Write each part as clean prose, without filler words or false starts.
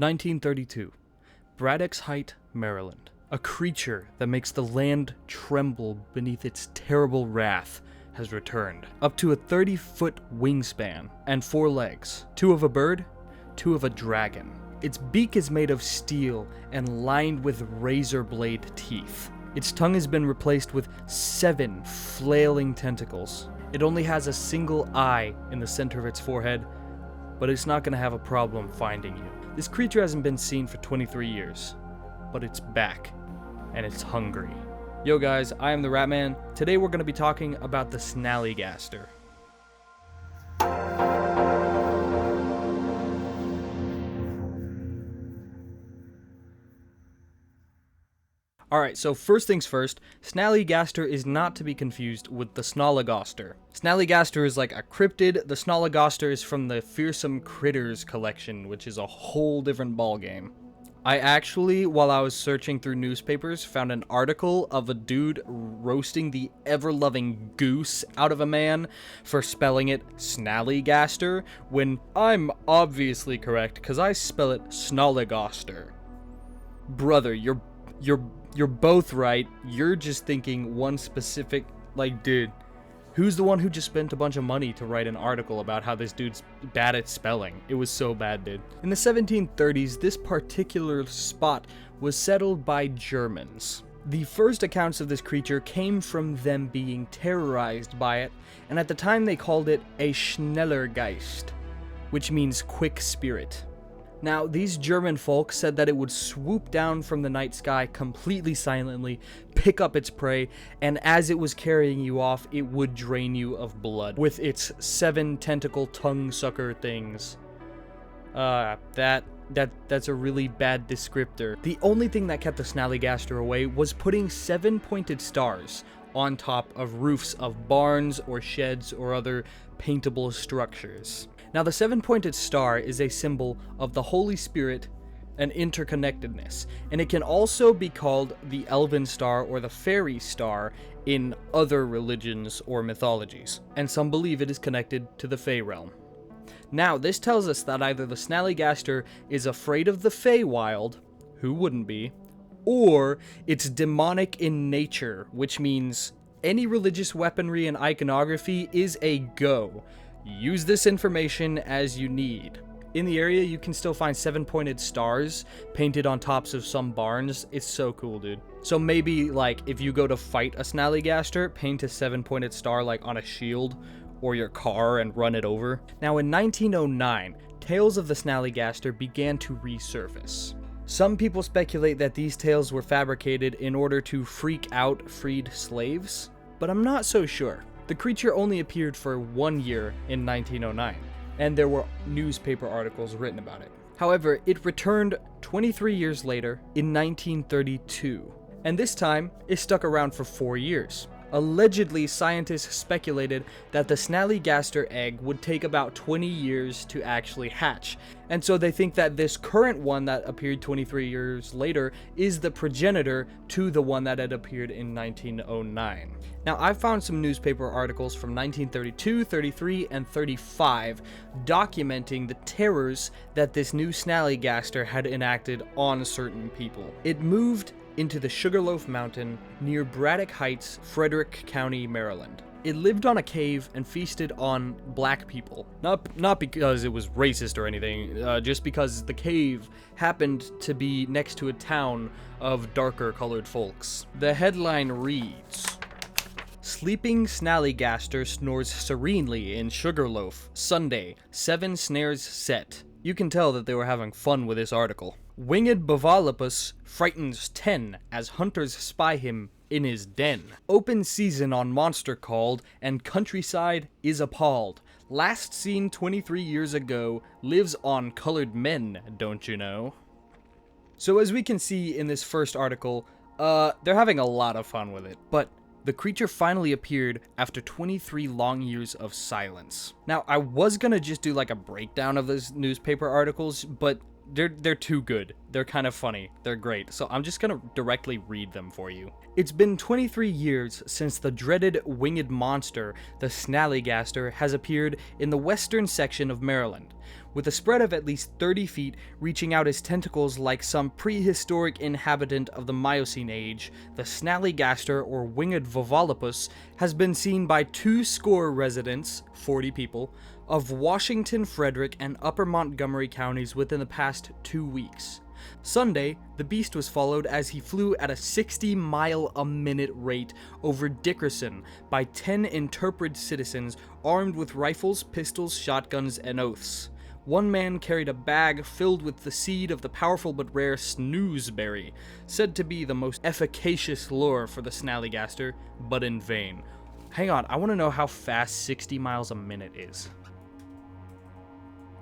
1932. Braddock Heights, Maryland. A creature that makes the land tremble beneath its terrible wrath has returned. Up to a 30-foot wingspan and 4 legs. 2 of a bird, 2 of a dragon. Its beak is made of steel and lined with razor blade teeth. Its tongue has been replaced with 7 flailing tentacles. It only has a single eye in the center of its forehead, but it's not going to have a problem finding you. This creature hasn't been seen for 23 years, but it's back, and it's hungry. Yo guys, I am the Ratman. Today we're going to be talking about the SNALLYGASTER. Alright, so first things first, SNALLYGASTER is not to be confused with the SNALLYGASTER. SNALLYGASTER is like a cryptid. The SNALLYGASTER is from the Fearsome Critters collection, which is a whole different ballgame. I actually, while I was searching through newspapers, found an article of a dude roasting the ever-loving goose out of a man for spelling it SNALLYGASTER, when I'm obviously correct, because I spell it SNALLYGASTER. Brother, you're both right. You're just thinking one specific, dude, who's the one who just spent a bunch of money to write an article about how this dude's bad at spelling? It was so bad, dude. In the 1730s, this particular spot was settled by Germans. The first accounts of this creature came from them being terrorized by it, and at the time they called it a Schnellergeist, which means quick spirit. Now, these German folk said that it would swoop down from the night sky completely silently, pick up its prey, and as it was carrying you off, it would drain you of blood with its 7 tentacle tongue sucker things. That's a really bad descriptor. The only thing that kept the SNALLYGASTER away was putting 7 pointed stars on top of roofs of barns or sheds or other paintable structures. Now, the 7-pointed star is a symbol of the Holy Spirit and interconnectedness, and it can also be called the Elven Star or the Fairy Star in other religions or mythologies, and some believe it is connected to the Fey realm. Now, this tells us that either the SNALLYGASTER is afraid of the Feywild, who wouldn't be, or it's demonic in nature, which means any religious weaponry and iconography is a go. Use this information as you need. In the area, you can still find 7-pointed stars painted on tops of some barns. It's so cool, dude. So maybe, if you go to fight a SNALLYGASTER, paint a 7-pointed star, on a shield or your car and run it over. Now, in 1909, tales of the SNALLYGASTER began to resurface. Some people speculate that these tales were fabricated in order to freak out freed slaves, but I'm not so sure. The creature only appeared for 1 year in 1909, and there were newspaper articles written about it. However, it returned 23 years later in 1932, and this time it stuck around for 4 years. Allegedly, scientists speculated that the SNALLYGASTER egg would take about 20 years to actually hatch, and so they think that this current one that appeared 23 years later is the progenitor to the one that had appeared in 1909. Now, I found some newspaper articles from 1932, 33, and 35 documenting the terrors that this new SNALLYGASTER had enacted on certain people. It moved into the Sugarloaf Mountain near Braddock Heights, Frederick County, Maryland. It lived on a cave and feasted on black people. Not because it was racist or anything, just because the cave happened to be next to a town of darker colored folks. The headline reads, "Sleeping SNALLYGASTER snores serenely in Sugarloaf, Sunday, 7 snares set." You can tell that they were having fun with this article. "Winged Bovalopus frightens 10 as hunters spy him in his den. Open season on monster called, and countryside is appalled. Last seen 23 years ago, lives on colored men, don't you know?" So as we can see in this first article, they're having a lot of fun with it, but the creature finally appeared after 23 long years of silence. Now, I was gonna just do a breakdown of those newspaper articles, but they're too good. They're kind of funny. They're great. So I'm just gonna directly read them for you. It's been 23 years since the dreaded winged monster, the SNALLYGASTER, has appeared in the western section of Maryland. with a spread of at least 30 feet reaching out as tentacles like some prehistoric inhabitant of the Miocene age. The snallygaster, or winged Vovolopus, has been seen by 20 residents, 40 people, of Washington, Frederick, and Upper Montgomery counties within the past 2 weeks. Sunday, the beast was followed as he flew at a 60-mile-a-minute rate over Dickerson by 10 interpreted citizens armed with rifles, pistols, shotguns, and oaths. One man carried a bag filled with the seed of the powerful but rare snoozeberry, said to be the most efficacious lure for the snallygaster, but in vain. Hang on, I want to know how fast 60 miles a minute is.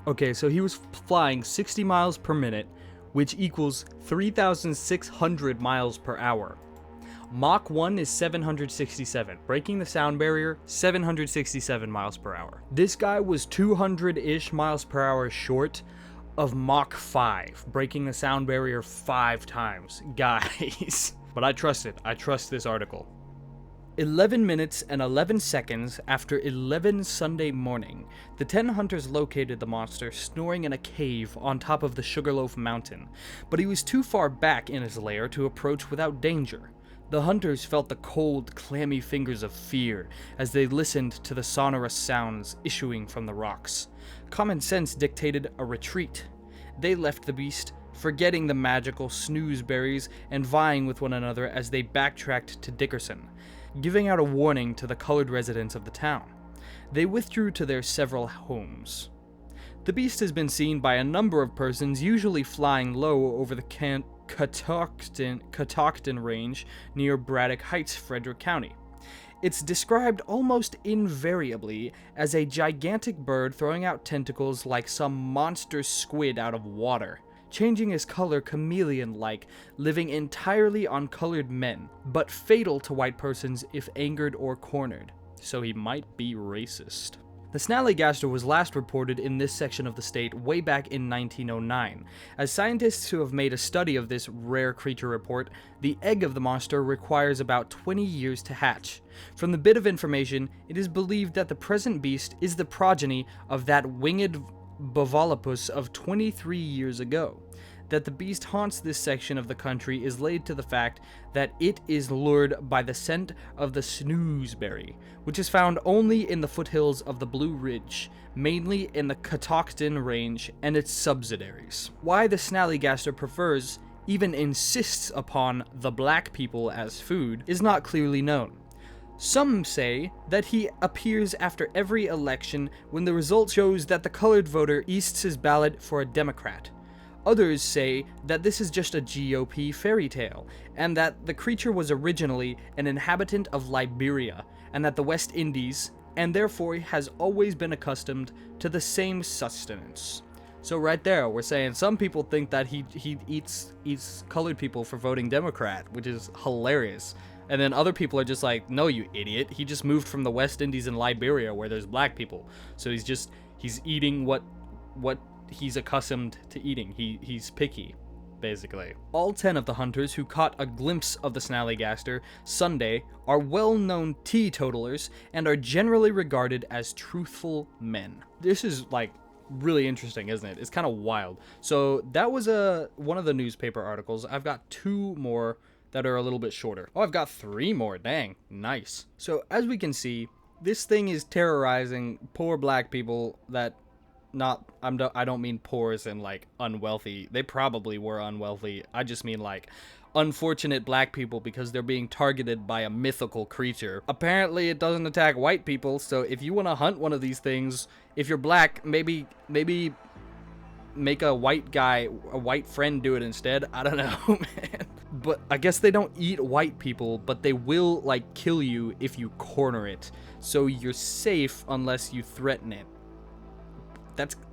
Okay, so he was flying 60 miles per minute, which equals 3,600 miles per hour. Mach 1 is 767, breaking the sound barrier, 767 miles per hour. This guy was 200-ish miles per hour short of Mach 5, breaking the sound barrier 5 times. Guys. But I trust it. I trust this article. 11 minutes and 11 seconds after 11 Sunday morning, the 10 hunters located the monster snoring in a cave on top of the Sugarloaf Mountain, but he was too far back in his lair to approach without danger. The hunters felt the cold, clammy fingers of fear as they listened to the sonorous sounds issuing from the rocks. Common sense dictated a retreat. They left the beast, forgetting the magical snoozeberries and vying with one another as they backtracked to Dickerson, giving out a warning to the colored residents of the town. They withdrew to their several homes. The beast has been seen by a number of persons, usually flying low over the Catoctin Range near Braddock Heights, Frederick County. It's described almost invariably as a gigantic bird throwing out tentacles like some monster squid out of water, changing his color chameleon-like, living entirely on colored men, but fatal to white persons if angered or cornered, so he might be racist. The snallygaster was last reported in this section of the state way back in 1909. As scientists who have made a study of this rare creature report, the egg of the monster requires about 20 years to hatch. From the bit of information, it is believed that the present beast is the progeny of that winged Vovolopus of 23 years ago. That the beast haunts this section of the country is laid to the fact that it is lured by the scent of the snoozeberry, which is found only in the foothills of the Blue Ridge, mainly in the Catoctin Range and its subsidiaries. Why the snallygaster prefers, even insists upon, the black people as food is not clearly known. Some say that he appears after every election when the result shows that the colored voter easts his ballot for a Democrat. Others say that this is just a GOP fairy tale, and that the creature was originally an inhabitant of Liberia and that the West Indies, and therefore has always been accustomed to the same sustenance. So right there, we're saying some people think that he eats colored people for voting Democrat, which is hilarious. And then other people are just like, no, you idiot. He just moved from the West Indies and Liberia where there's black people. So he's eating what he's accustomed to eating. He's picky, basically. All 10 of the hunters who caught a glimpse of the snallygaster Sunday are well-known teetotalers and are generally regarded as truthful men. This is like really interesting, isn't it? It's kind of wild. So that was one of the newspaper articles. I've got 2 more that are a little bit shorter. Oh, I've got 3 more. Dang, nice. So as we can see, this thing is terrorizing poor black people that I don't mean poor as in like unwealthy. They probably were unwealthy. I just mean like unfortunate black people because they're being targeted by a mythical creature. Apparently it doesn't attack white people, so if you want to hunt one of these things, if you're black, maybe make a white friend do it instead. I don't know, man. But I guess they don't eat white people, but they will like kill you if you corner it. So you're safe unless you threaten it.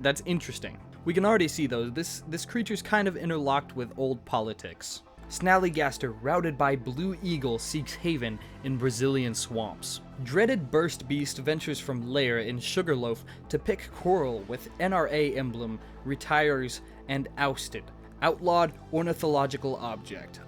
That's interesting. We can already see though, this creature's kind of interlocked with old politics. Snallygaster routed by Blue Eagle seeks haven in Brazilian swamps. Dreaded burst beast ventures from lair in Sugarloaf to pick quarrel with NRA emblem, retires and ousted. Outlawed ornithological object.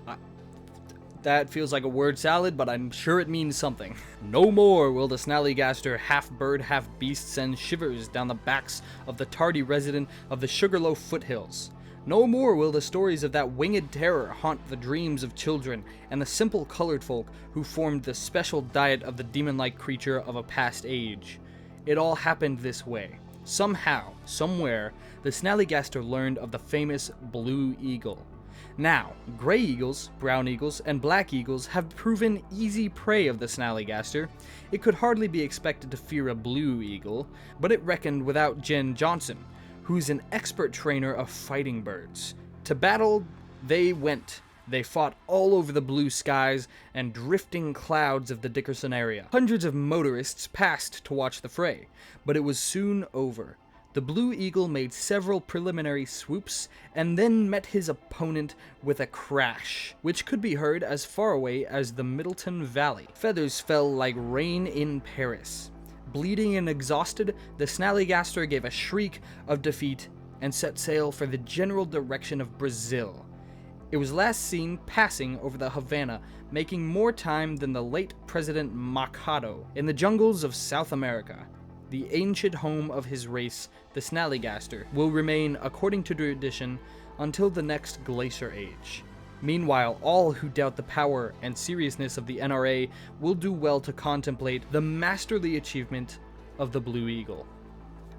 That feels like a word salad, but I'm sure it means something. No more will the snallygaster, half bird, half beast, send shivers down the backs of the tardy resident of the Sugarloaf foothills. No more will the stories of that winged terror haunt the dreams of children and the simple colored folk who formed the special diet of the demon-like creature of a past age. It all happened this way. Somehow, somewhere, the snallygaster learned of the famous blue eagle. Now, gray eagles, brown eagles, and black eagles have proven easy prey of the snallygaster. It could hardly be expected to fear a blue eagle, but it reckoned without Jen Johnson, who's an expert trainer of fighting birds. To battle, they went. They fought all over the blue skies and drifting clouds of the Dickerson area. Hundreds of motorists passed to watch the fray, but it was soon over. The blue eagle made several preliminary swoops and then met his opponent with a crash, which could be heard as far away as the Middletown Valley. Feathers fell like rain in Paris. Bleeding and exhausted, the snallygaster gave a shriek of defeat and set sail for the general direction of Brazil. It was last seen passing over the Havana, making more time than the late President Machado in the jungles of South America. The ancient home of his race, the snallygaster, will remain, according to tradition, until the next glacier age. Meanwhile, all who doubt the power and seriousness of the NRA will do well to contemplate the masterly achievement of the Blue Eagle.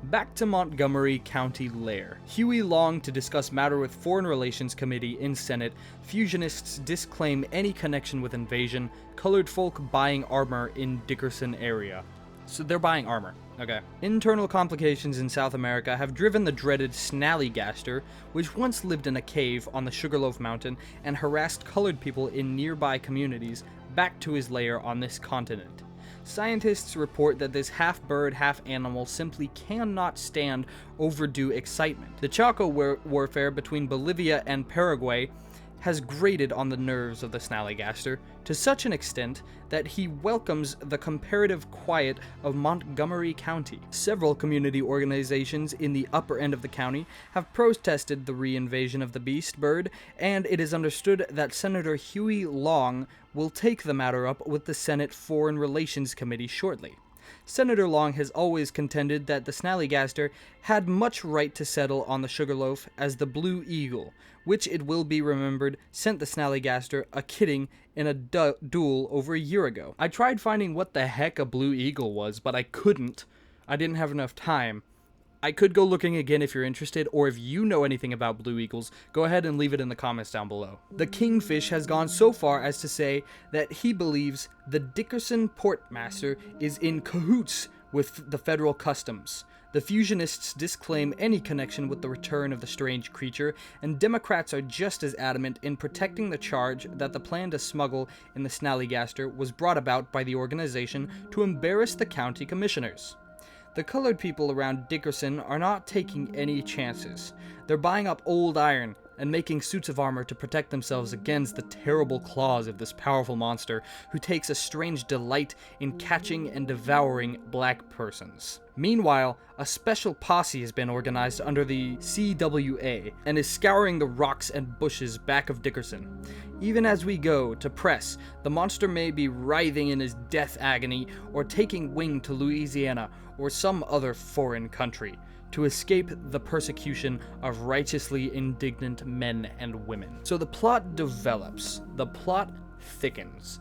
Back to Montgomery County lair. Huey longed to discuss matter with Foreign Relations Committee in Senate. Fusionists disclaim any connection with invasion. Colored folk buying armor in Dickerson area. So they're buying armor. Okay. Internal complications in South America have driven the dreaded snallygaster, which once lived in a cave on the Sugarloaf Mountain and harassed colored people in nearby communities, back to his lair on this continent. Scientists report that this half-bird, half-animal simply cannot stand overdue excitement. The Chaco warfare between Bolivia and Paraguay has grated on the nerves of the snallygaster to such an extent that he welcomes the comparative quiet of Montgomery County. Several community organizations in the upper end of the county have protested the reinvasion of the beast bird, and it is understood that Senator Huey Long will take the matter up with the Senate Foreign Relations Committee shortly. Senator Long has always contended that the snallygaster had much right to settle on the Sugarloaf as the Blue Eagle, which it will be remembered sent the snallygaster a kidding in a duel over a year ago. I tried finding what the heck a Blue Eagle was, but I couldn't. I didn't have enough time. I could go looking again if you're interested, or if you know anything about blue eagles, go ahead and leave it in the comments down below. The Kingfish has gone so far as to say that he believes the Dickerson Portmaster is in cahoots with the federal customs. The Fusionists disclaim any connection with the return of the strange creature, and Democrats are just as adamant in protecting the charge that the plan to smuggle in the snallygaster was brought about by the organization to embarrass the county commissioners. The colored people around Dickerson are not taking any chances. They're buying up old iron and making suits of armor to protect themselves against the terrible claws of this powerful monster who takes a strange delight in catching and devouring black persons. Meanwhile, a special posse has been organized under the CWA and is scouring the rocks and bushes back of Dickerson. Even as we go to press, the monster may be writhing in his death agony or taking wing to Louisiana or some other foreign country to escape the persecution of righteously indignant men and women. So the plot develops, the plot thickens.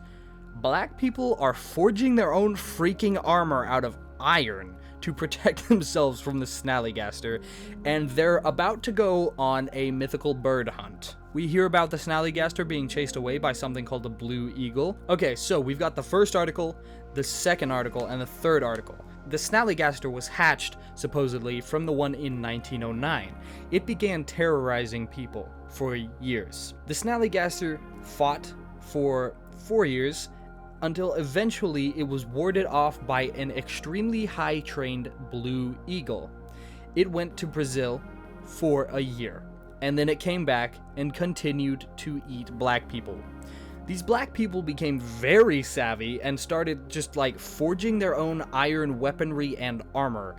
Black people are forging their own freaking armor out of iron to protect themselves from the snallygaster, and they're about to go on a mythical bird hunt. We hear about the snallygaster being chased away by something called the Blue Eagle. Okay, so we've got the first article, the second article, and the third article. The snallygaster was hatched, supposedly, from the one in 1909. It began terrorizing people for years. The snallygaster fought for 4 years, until eventually it was warded off by an extremely high-trained Blue Eagle. It went to Brazil for a year, and then it came back and continued to eat black people. These black people became very savvy and started just like forging their own iron weaponry and armor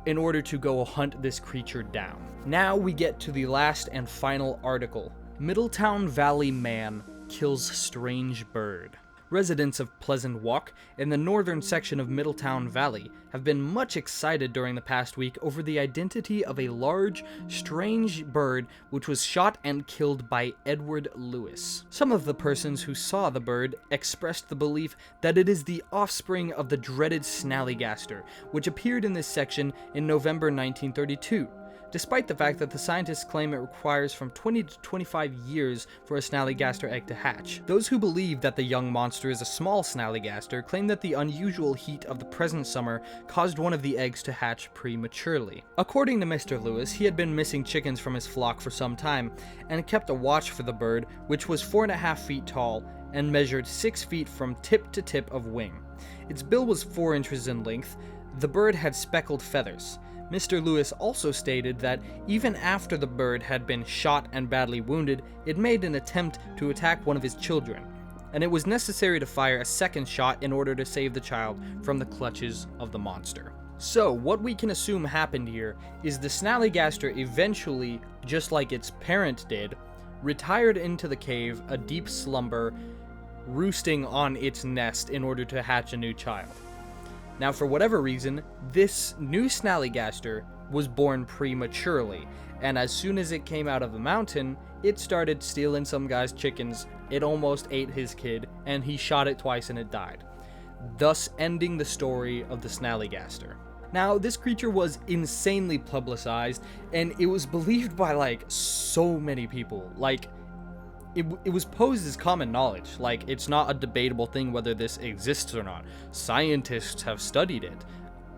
in order to go hunt this creature down. Now we get to the last and final article. Middletown Valley man kills strange bird. Residents of Pleasant Walk in the northern section of Middletown Valley have been much excited during the past week over the identity of a large, strange bird which was shot and killed by Edward Lewis. Some of the persons who saw the bird expressed the belief that it is the offspring of the dreaded snallygaster, which appeared in this section in November 1932. Despite the fact that the scientists claim it requires from 20 to 25 years for a snallygaster egg to hatch. Those who believe that the young monster is a small snallygaster claim that the unusual heat of the present summer caused one of the eggs to hatch prematurely. According to Mr. Lewis, he had been missing chickens from his flock for some time, and kept a watch for the bird, which was 4.5 feet tall and measured 6 feet from tip to tip of wing. Its bill was 4 inches in length. The bird had speckled feathers. Mr. Lewis also stated that even after the bird had been shot and badly wounded, it made an attempt to attack one of his children, and it was necessary to fire a second shot in order to save the child from the clutches of the monster. So, what we can assume happened here is the snallygaster eventually, just like its parent did, retired into the cave, a deep slumber, roosting on its nest in order to hatch a new child. Now, for whatever reason, this new snallygaster was born prematurely, and as soon as it came out of the mountain, it started stealing some guy's chickens, it almost ate his kid, and he shot it twice and it died, thus ending the story of the snallygaster. Now, this creature was insanely publicized, and it was believed by, so many people. It was posed as common knowledge. It's not a debatable thing whether this exists or not. Scientists have studied it.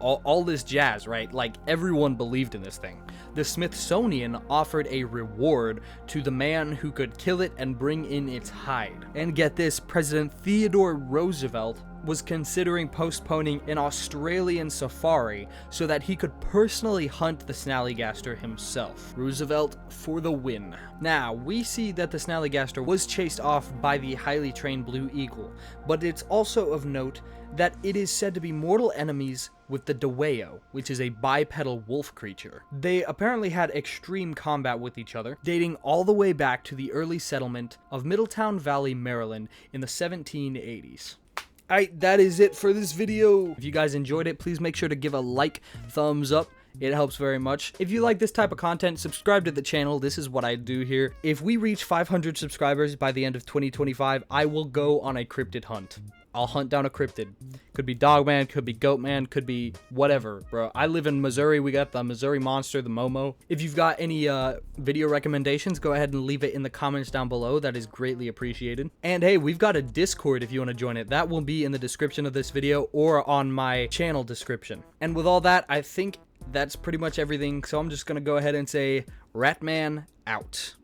All this jazz, right? Everyone believed in this thing. The Smithsonian offered a reward to the man who could kill it and bring in its hide. And get this, President Theodore Roosevelt was considering postponing an Australian safari so that he could personally hunt the snallygaster himself. Roosevelt for the win. Now, we see that the snallygaster was chased off by the highly trained blue eagle, but it's also of note that it is said to be mortal enemies with the deweo, which is a bipedal wolf creature. They apparently had extreme combat with each other, dating all the way back to the early settlement of Middletown Valley, Maryland in the 1780s. Alright, that is it for this video. If you guys enjoyed it, please make sure to give a thumbs up. It helps very much. If you like this type of content, subscribe to the channel. This is what I do here. If we reach 500 subscribers by the end of 2025, I will go on a cryptid hunt. I'll hunt down a cryptid. Could be Dogman, could be Goatman, could be whatever, bro. I live in Missouri. We got the Missouri Monster, the Momo. If you've got any video recommendations, go ahead and leave it in the comments down below. That is greatly appreciated. And hey, we've got a Discord if you want to join it. That will be in the description of this video or on my channel description. And with all that, I think that's pretty much everything. So I'm just going to go ahead and say Ratman out.